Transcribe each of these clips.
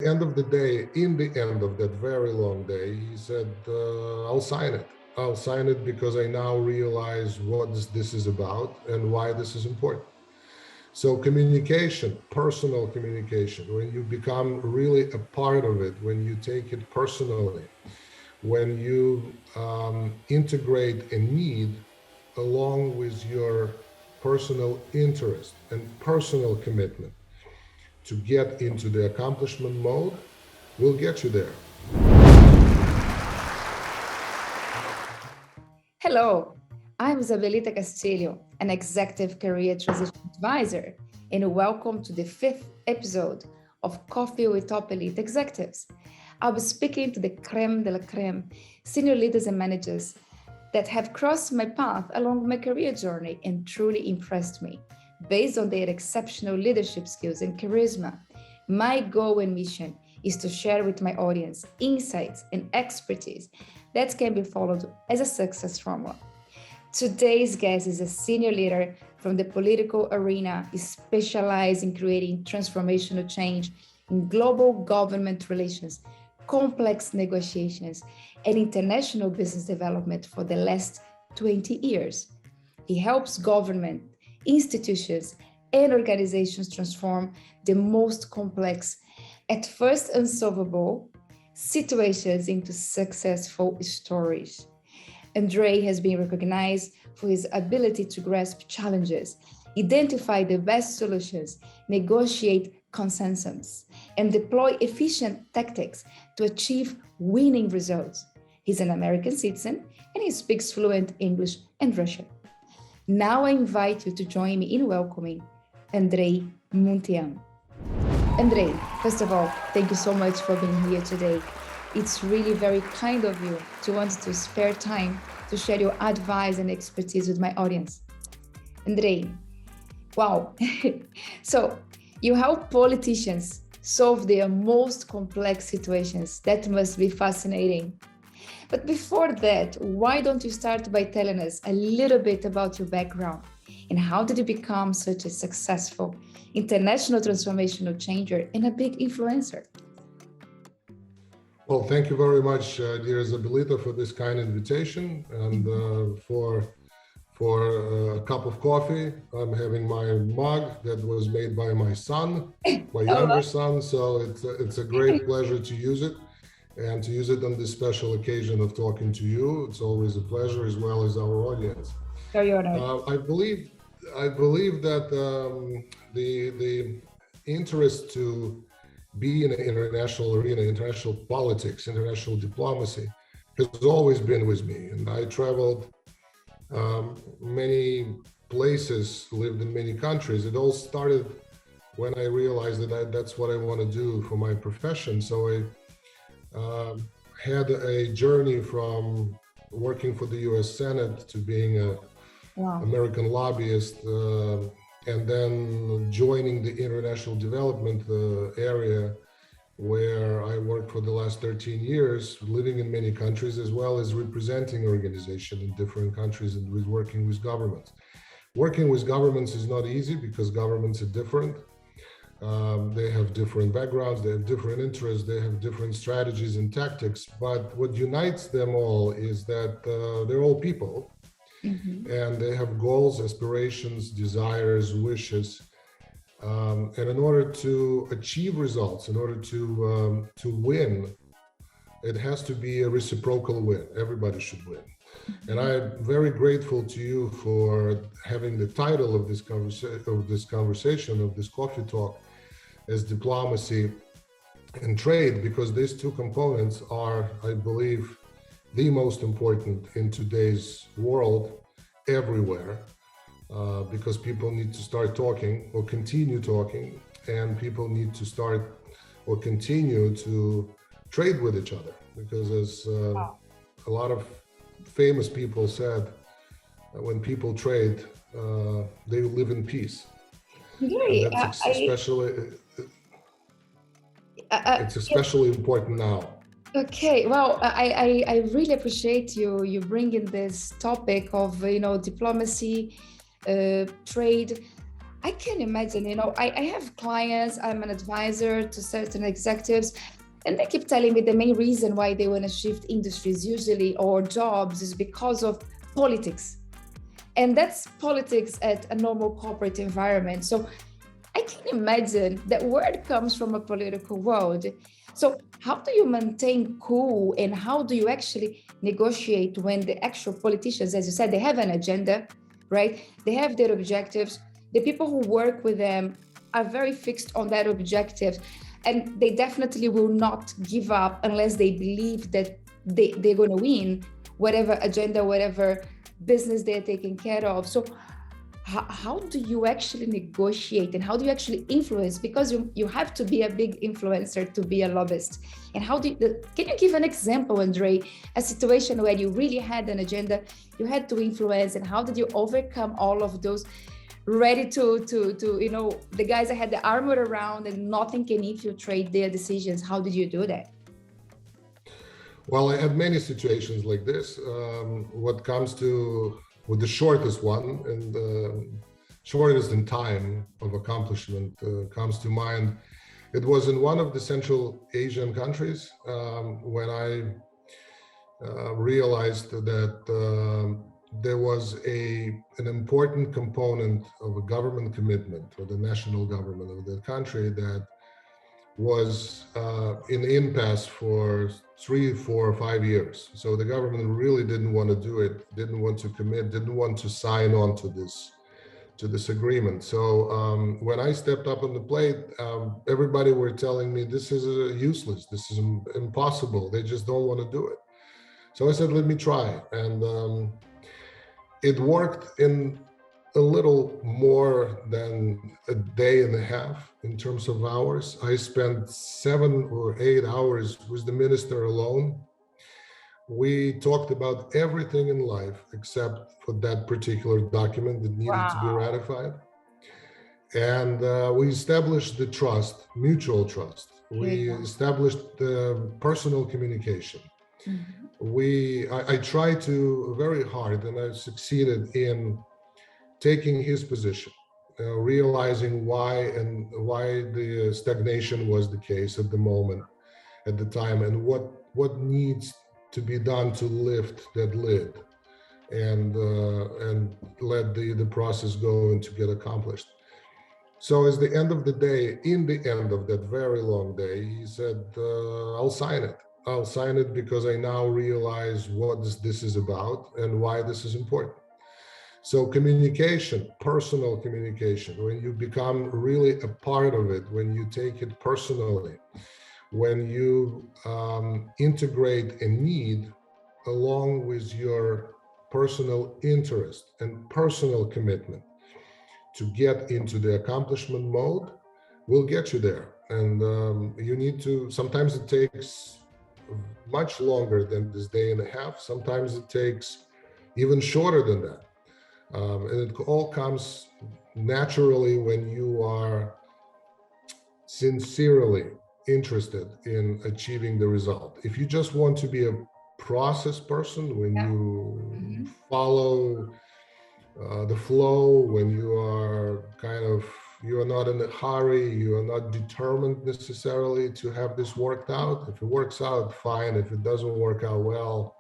End of the day, in the end of that very long day, he said, I'll sign it. I'll sign it because I now realize what this is about and why this is important. So communication, personal communication, when you become really a part of it, when you take it personally, when you integrate a need along with your personal interest and personal commitment to get into the accomplishment mode, will get you there. Hello, I'm Isabelita Castillo, an executive career transition advisor, and welcome to the 5th episode of Coffee with Top Elite Executives. I'll be speaking to the creme de la creme, senior leaders and managers that have crossed my path along my career journey and truly impressed me. Based on their exceptional leadership skills and charisma, my goal and mission is to share with my audience insights and expertise that can be followed as a success formula. Today's guest is a senior leader from the political arena, specialized in creating transformational change in global government relations, complex negotiations, and international business development for the last 20 years. He helps government, institutions, and organizations transform the most complex, at first unsolvable, situations into successful stories. Andrei has been recognized for his ability to grasp challenges, identify the best solutions, negotiate consensus, and deploy efficient tactics to achieve winning results. He's an American citizen and he speaks fluent English and Russian. Now I invite you to join me in welcoming Andrei Muntean. Andrei, first of all, thank you so much for being here today. It's really very kind of you to want to spare time to share your advice and expertise with my audience. Andrei, wow. So you help politicians solve their most complex situations. That must be fascinating. But before that, why don't you start by telling us a little bit about your background and how did you become such a successful international transformational changer and a big influencer? Well, thank you very much, dear Isabelita, for this kind invitation and for a cup of coffee. I'm having my mug that was made by my son, my younger son, so it's a great pleasure to use it. And to use it on this special occasion of talking to you, it's always a pleasure, as well as our audience. Very honored. I believe that the interest to be in an international arena, international politics, international diplomacy, has always been with me. And I traveled many places, lived in many countries. It all started when I realized that that's what I want to do for my profession. So I had a journey from working for the US Senate to being an American lobbyist and then joining the international development area where I worked for the last 13 years, living in many countries, as well as representing organizations in different countries and working with governments. Working with governments is not easy because governments are different. They have different backgrounds, they have different interests, they have different strategies and tactics, but what unites them all is that they're all people, and they have goals, aspirations, desires, wishes, and in order to achieve results, in order to win, it has to be a reciprocal win. Everybody should win. And I'm very grateful to you for having the title of this conversation, of this coffee talk, as diplomacy and trade, because these two components are, I believe, the most important in today's world everywhere, because people need to start talking or continue talking, and people need to start or continue to trade with each other, because as a lot of famous people said, when people trade, they live in peace. Really? That's it's especially important now. Okay, well, I really appreciate you bringing this topic of diplomacy, trade. I can imagine, I have clients, I'm an advisor to certain executives, and they keep telling me the main reason why they want to shift industries usually or jobs is because of politics. And that's politics at a normal corporate environment. So I can imagine that word comes from a political world. So how do you maintain cool, and how do you actually negotiate when the actual politicians, as you said, they have an agenda, right? They have their objectives. The people who work with them are very fixed on that objective, and they definitely will not give up unless they believe that they're going to win whatever agenda, whatever business they're taking care of. So how do you actually negotiate, and how do you actually influence? Because you have to be a big influencer to be a lobbyist. And can you give an example, Andrei, a situation where you really had an agenda, you had to influence, and how did you overcome all of those, ready to the guys that had the armor around and nothing can infiltrate their decisions? How did you do that? Well, I had many situations like this. What comes to with the shortest one and shortest in time of accomplishment comes to mind. It was in one of the Central Asian countries when I realized that there was an important component of a government commitment, or the national government of the country, that was in impasse for 3, 4, 5 years. So the government really didn't want to do it, didn't want to commit, didn't want to sign on to this agreement. So when I stepped up on the plate, everybody were telling me this is useless, this is impossible, they just don't want to do it. So I said, let me try. And it worked in a little more than a day and a half in terms of hours. I spent 7 or 8 hours with the minister alone. We talked about everything in life except for that particular document that needed to be ratified. And we established the trust, mutual trust. We established the personal communication. I tried to very hard, and I succeeded in taking his position, realizing why the stagnation was the case at the moment, at the time, and what needs to be done to lift that lid and let the process go and to get accomplished. So at the end of the day, in the end of that very long day, he said, I'll sign it. I'll sign it because I now realize what this is about and why this is important. So communication, personal communication, when you become really a part of it, when you take it personally, when you integrate a need along with your personal interest and personal commitment to get into the accomplishment mode, will get you there. And you need to, sometimes it takes much longer than this day and a half. Sometimes it takes even shorter than that. And it all comes naturally when you are sincerely interested in achieving the result. If you just want to be a process person, when you follow the flow, when you are you are not in a hurry, you are not determined necessarily to have this worked out. If it works out, fine. If it doesn't work out, well,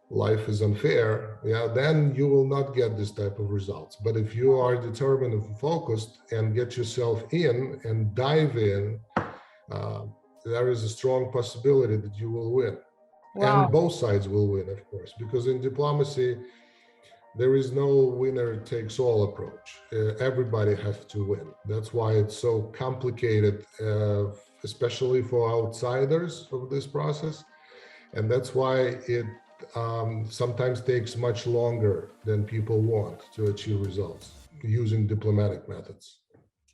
life is unfair, then you will not get this type of results. But if you are determined and focused and get yourself in and dive in, there is a strong possibility that you will win. And both sides will win, of course, because in diplomacy, there is no winner takes all approach. Everybody has to win. That's why it's so complicated, especially for outsiders of this process. And that's why it sometimes takes much longer than people want to achieve results using diplomatic methods.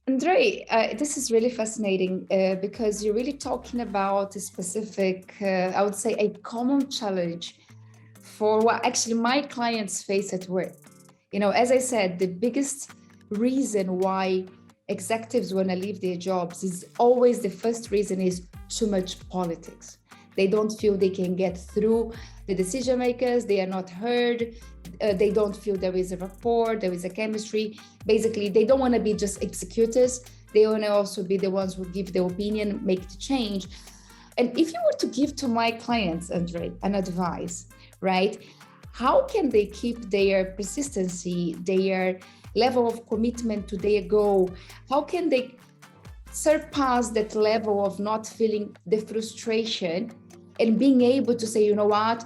Andrei, this is really fascinating because you're really talking about a specific, I would say, a common challenge for what actually my clients face at work. As I said, the biggest reason why executives want to leave their jobs is always the first reason is too much politics. They don't feel they can get through the decision makers. They are not heard. They don't feel there is a rapport, there is a chemistry. Basically, they don't want to be just executors. They want to also be the ones who give the opinion, make the change. And if you were to give to my clients, Andrei, an advice, right? How can they keep their persistency, their level of commitment to their goal? How can they surpass that level of not feeling the frustration and being able to say, you know what?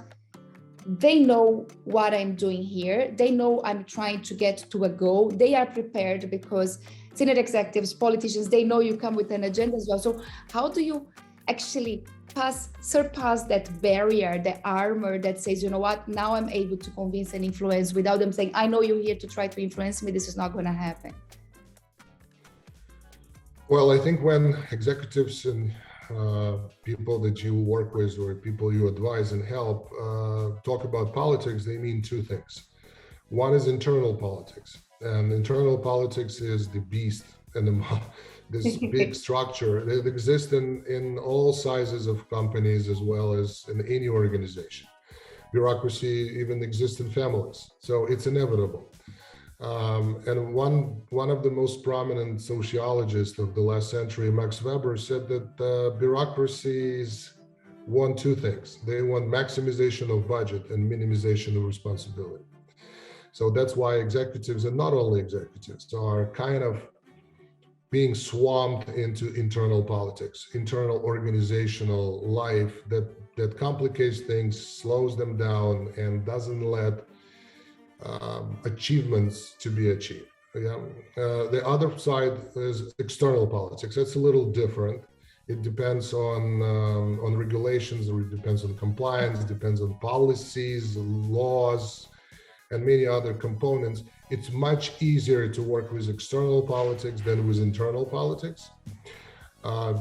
They know what I'm doing here. They know I'm trying to get to a goal. They are prepared because senior executives, politicians, they know you come with an agenda as well. So how do you actually surpass that barrier, the armor that says, you know what, now I'm able to convince and influence without them saying, I know you're here to try to influence me. This is not going to happen. Well, I think when executives and people that you work with or people you advise and help talk about politics, they mean two things. One is internal politics, and internal politics is the beast and this big structure that exists in all sizes of companies as well as in any organization. Bureaucracy even exists in families, so it's inevitable. And one of the most prominent sociologists of the last century, Max Weber, said that bureaucracies want two things. They want maximization of budget and minimization of responsibility. So that's why executives, and not only executives, are kind of being swamped into internal politics, internal organizational life that complicates things, slows them down, and doesn't let achievements to be achieved. The other side is external politics. That's a little different. It depends on regulations, or it depends on compliance, it depends on policies, laws, and many other components. It's much easier to work with external politics than with internal politics,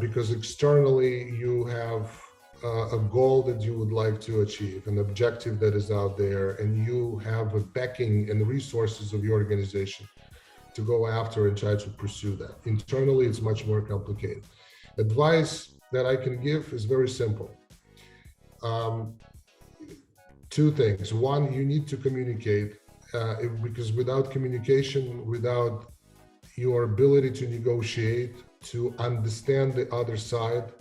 because externally you have a goal that you would like to achieve, an objective that is out there, and you have a backing and the resources of your organization to go after and try to pursue that. Internally, it's much more complicated. Advice that I can give is very simple. Two things. One, you need to communicate, because without communication, without your ability to negotiate, to understand the other side,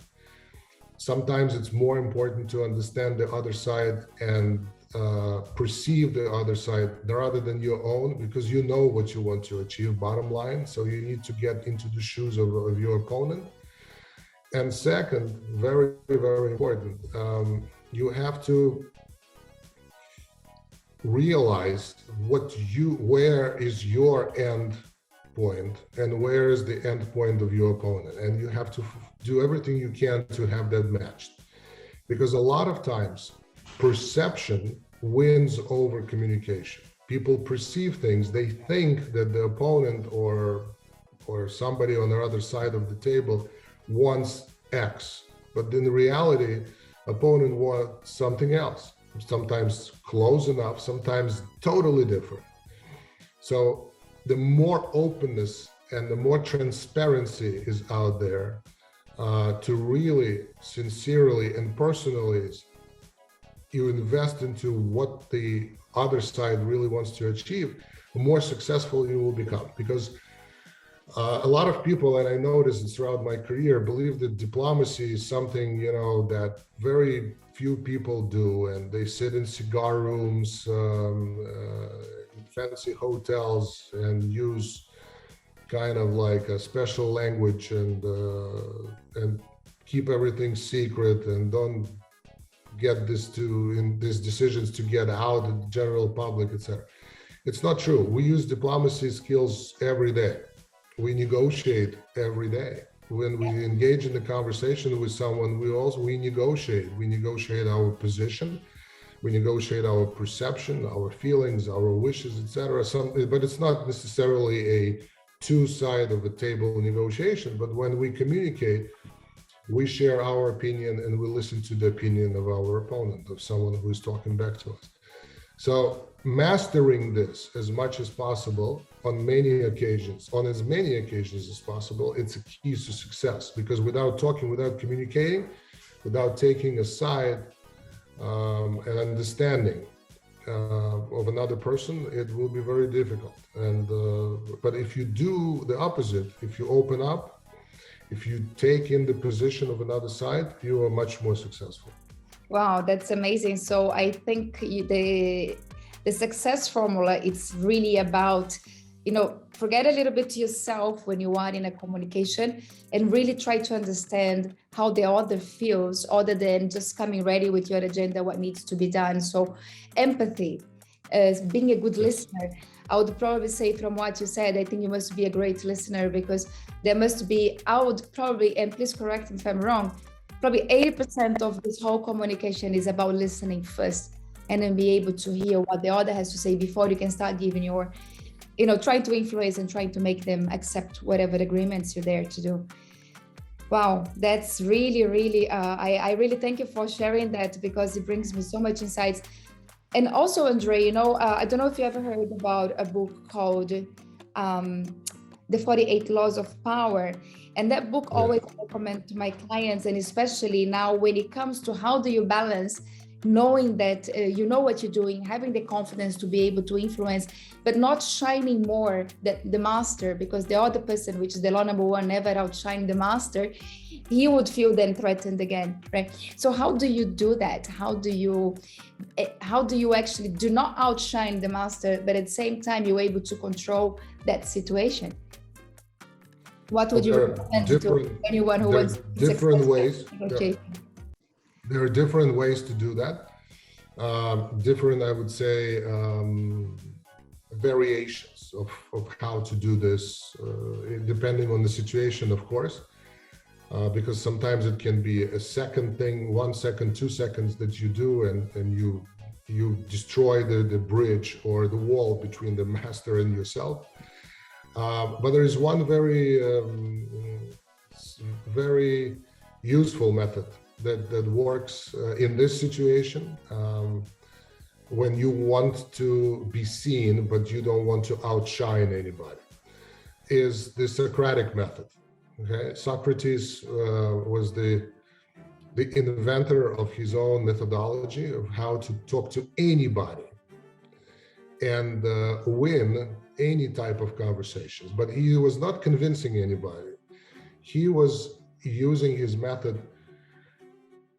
sometimes it's more important to understand the other side and perceive the other side rather than your own, because you know what you want to achieve, bottom line. So you need to get into the shoes of your opponent. And second, very, very important, you have to realize where is your end point and where is the end point of your opponent, and you have to do everything you can to have that matched, because a lot of times perception wins over communication. People perceive things, they think that the opponent or somebody on the other side of the table wants X, but in reality opponent wants something else, sometimes close enough, sometimes totally different. So the more openness and the more transparency is out there to really sincerely and personally you invest into what the other side really wants to achieve, the more successful you will become. Because a lot of people, and I noticed throughout my career, believe that diplomacy is something, that very few people do, and they sit in cigar rooms, fancy hotels, and use kind of like a special language and keep everything secret and don't get these decisions to get out in the general public, etc. It's not true. We use diplomacy skills every day. We negotiate every day. When we engage in the conversation with someone, we negotiate. We negotiate our position, we negotiate our perception, our feelings, our wishes, etc. But it's not necessarily a two-side of a table negotiation. But when we communicate, we share our opinion and we listen to the opinion of our opponent, of someone who is talking back to us. So mastering this as much as possible on as many occasions as possible, it's a key to success, because without talking, without communicating, without taking a side and understanding of another person, it will be very difficult. And but if you do the opposite, if you open up, if you take in the position of another side, you are much more successful. Wow, that's amazing. So I think the success formula, it's really about, forget a little bit to yourself when you are in a communication and really try to understand how the other feels, other than just coming ready with your agenda, what needs to be done. So empathy, being a good listener. I would probably say from what you said, I think you must be a great listener, because there must be, I would probably, and please correct me if I'm wrong, probably 80% of this whole communication is about listening first, and then be able to hear what the other has to say before you can start giving your, trying to influence and trying to make them accept whatever agreements you're there to do. Wow, that's really, really, I really thank you for sharing that, because it brings me so much insights. And also, Andrei, I don't know if you ever heard about a book called The 48 Laws of Power. And that book always recommend to my clients, and especially now when it comes to how do you balance knowing that you know what you're doing, having the confidence to be able to influence, but not shining more than the master, because the other person, which is the law number one, never outshine the master, he would feel then threatened again, right? So how do you do that? How do you actually do not outshine the master, but at the same time you're able to control that situation? What would you recommend to anyone who wants different ways? There are different ways to do that. Different, I would say, variations of how to do this, depending on the situation, of course, because sometimes it can be a second thing, 1 second, 2 seconds that you do, and you destroy the bridge or the wall between the master and yourself. But there is one very useful method that works in this situation, when you want to be seen but you don't want to outshine anybody, is the Socratic method. Okay, Socrates was the inventor of his own methodology of how to talk to anybody and win any type of conversations. But he was not convincing anybody. He was using his method.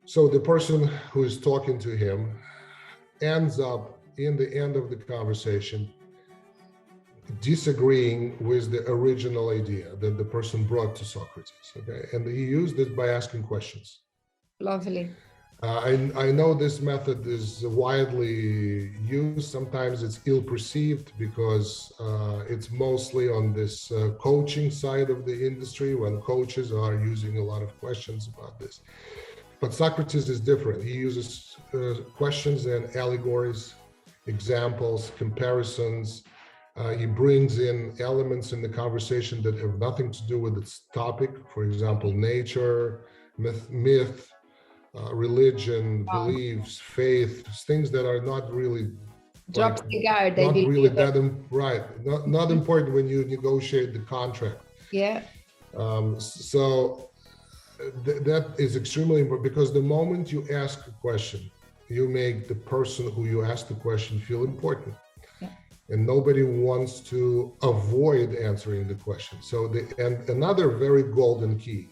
So the person who is talking to him ends up in the end of the conversation disagreeing with the original idea that the person brought to Socrates. Okay, and he used it by asking questions. Lovely. I know this method is widely used. Sometimes it's ill-perceived because it's mostly on this coaching side of the industry, when coaches are using a lot of questions about this. But Socrates is different. He uses questions and allegories, examples, comparisons. He brings in elements in the conversation that have nothing to do with its topic. For example, nature, myth, religion, beliefs, faith, things that are not really drops the guard. Not really that right. Not important when you negotiate the contract. Yeah. So that is extremely important, because the moment you ask a question, you make the person who you ask the question feel important. Yeah. And nobody wants to avoid answering the question. So and another very golden key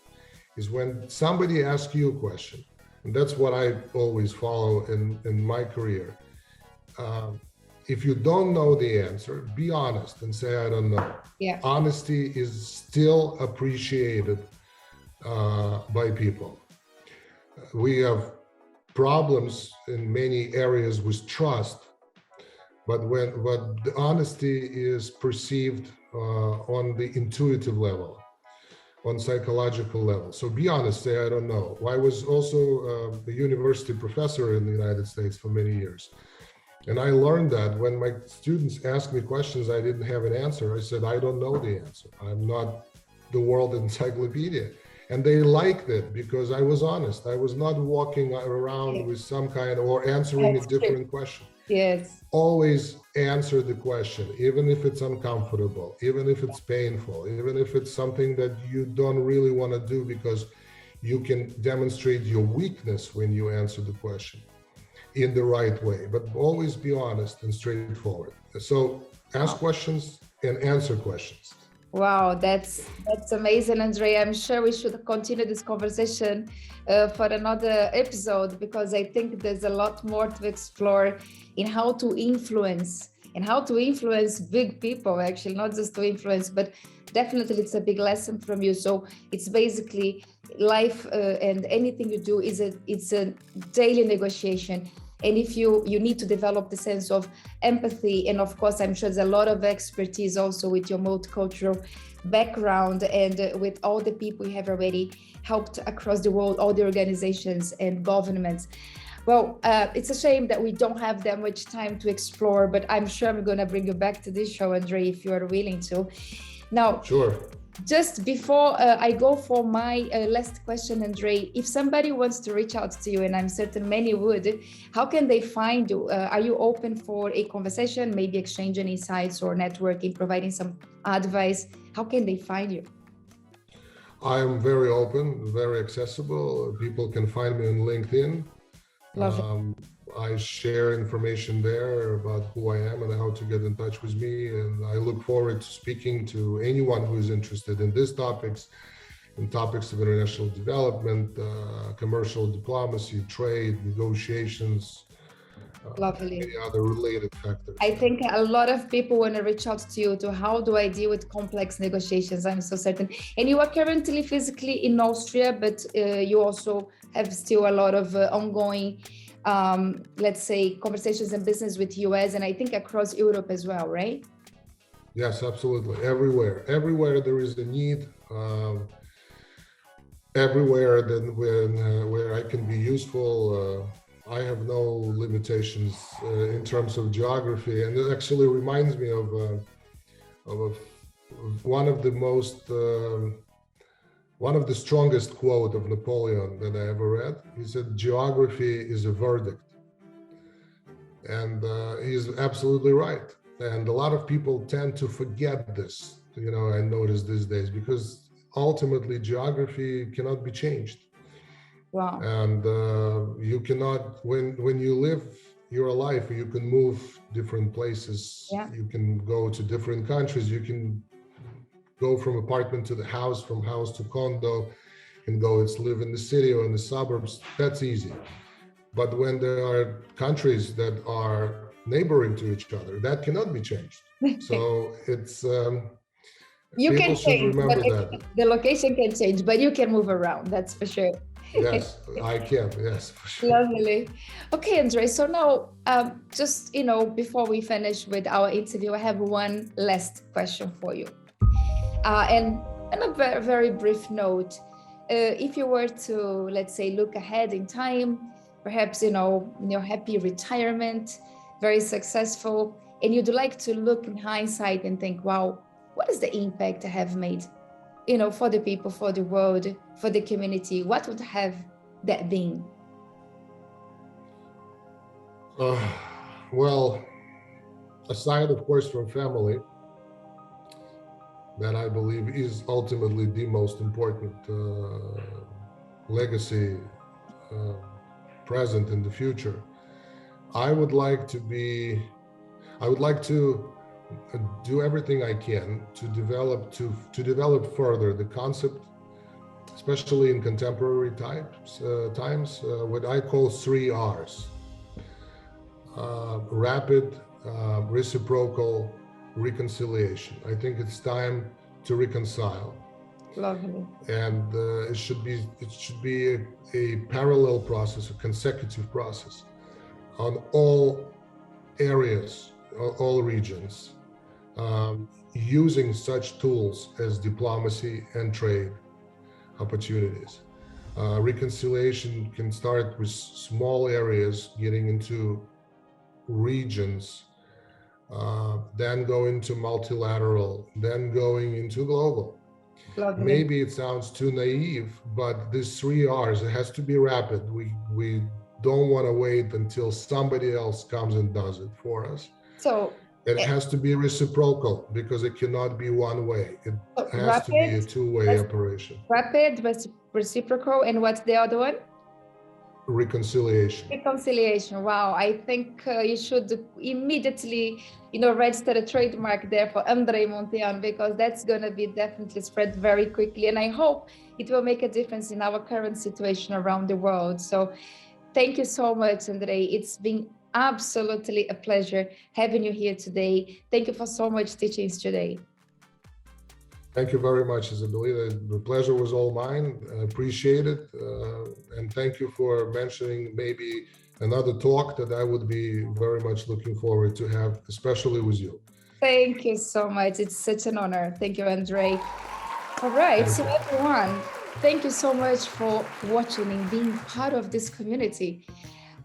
is when somebody asks you a question, and that's what I always follow in my career. If you don't know the answer, be honest and say, I don't know. Yeah. Honesty is still appreciated by people. We have problems in many areas with trust, but the honesty is perceived on the intuitive level, on psychological level. So be honest, say, I don't know. I was also a university professor in the United States for many years. And I learned that when my students asked me questions I didn't have an answer, I said, I don't know the answer. I'm not the world encyclopedia. And they liked it because I was honest. I was not walking around with some kind or answering a different question. Yes. Always answer the question, even if it's uncomfortable, even if it's painful, even if it's something that you don't really want to do because You can demonstrate your weakness when you answer the question in the right way, but always be honest and straightforward. So ask questions and answer questions. Wow, that's amazing, Andrei. I'm sure we should continue this conversation for another episode, because I think there's a lot more to explore in how to influence big people, actually, not just to influence, but definitely it's a big lesson from you. So it's basically life, and anything you do it's a daily negotiation. And if you need to develop the sense of empathy, and of course, I'm sure there's a lot of expertise also with your multicultural background and with all the people you have already helped across the world, all the organizations and governments. Well, it's a shame that we don't have that much time to explore, but I'm sure I'm going to bring you back to this show, Andrei, if you are willing to. Now, sure. Just before I go for my last question, Andrei, if somebody wants to reach out to you, and I'm certain many would, how can they find you? Are you open for a conversation, maybe exchanging insights or networking, providing some advice? How can they find you? I am very open, very accessible. People can find me on LinkedIn. I share information there about who I am and how to get in touch with me. And I look forward to speaking to anyone who is interested in these topics, in topics of international development, commercial diplomacy, trade, negotiations, many other related factors. I think a lot of people want to reach out to you to how do I deal with complex negotiations. I'm so certain. And you are currently physically in Austria, but you also have still a lot of ongoing let's say conversations and business with US, and I think across Europe as well, right? Yes, absolutely. Everywhere there is a need, everywhere where I can be useful. I have no limitations in terms of geography, and it actually reminds me of one of the strongest quote of Napoleon that I ever read. He said, "Geography is a verdict," and he's absolutely right. And a lot of people tend to forget this. I notice these days, because ultimately geography cannot be changed. Wow. And you cannot, when you live your life, you can move different places. Yeah. You can go to different countries. You can go from apartment to the house, from house to condo, and live in the city or in the suburbs. That's easy. But when there are countries that are neighboring to each other, that cannot be changed. So it's you people can should change, remember that. The location can change, but you can move around. That's for sure. Yes, I can. Yes, for sure. Lovely. Okay, Andrei. So now, just before we finish with our interview, I have one last question for you. And on a very, very brief note, if you were to, let's say, look ahead in time, perhaps, in your happy retirement, very successful, and you'd like to look in hindsight and think, wow, what is the impact I have made, for the people, for the world, for the community? What would have that been? Well, aside, of course, from family, that I believe is ultimately the most important legacy present in the future. I would like to do everything I can to develop further the concept, especially in contemporary times, what I call 3 R's: rapid, reciprocal, reconciliation. I think it's time to reconcile. Lovely. And it should be a parallel process, a consecutive process on all areas, all regions, using such tools as diplomacy and trade opportunities. Reconciliation can start with small areas, getting into regions, then go into multilateral, then going into global. Lovely. Maybe it sounds too naive, but these 3 R's, it has to be rapid. We don't want to wait until somebody else comes and does it for us. So it has to be reciprocal, because it cannot be one way. It has to be a two-way operation. Rapid, Reciprocal, and what's the other one? Reconciliation. Reconciliation. Wow, I think you should immediately, register a trademark there for Andrei Muntean, because that's going to be definitely spread very quickly. And I hope it will make a difference in our current situation around the world. So thank you so much, Andrei. It's been absolutely a pleasure having you here today. Thank you for so much teachings today. Thank you very much, Isabelita. The pleasure was all mine. I appreciate it. And thank you for mentioning maybe another talk that I would be very much looking forward to have, especially with you. Thank you so much. It's such an honor. Thank you, Andrei. All right, so everyone, thank you so much for watching and being part of this community.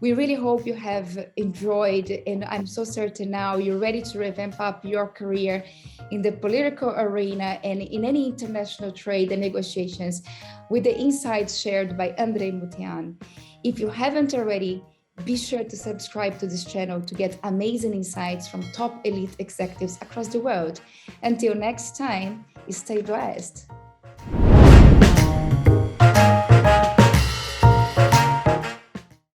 We really hope you have enjoyed, and I'm so certain now you're ready to revamp up your career in the political arena and in any international trade and negotiations with the insights shared by Andrei Muntean. If you haven't already, be sure to subscribe to this channel to get amazing insights from top elite executives across the world. Until next time, stay blessed.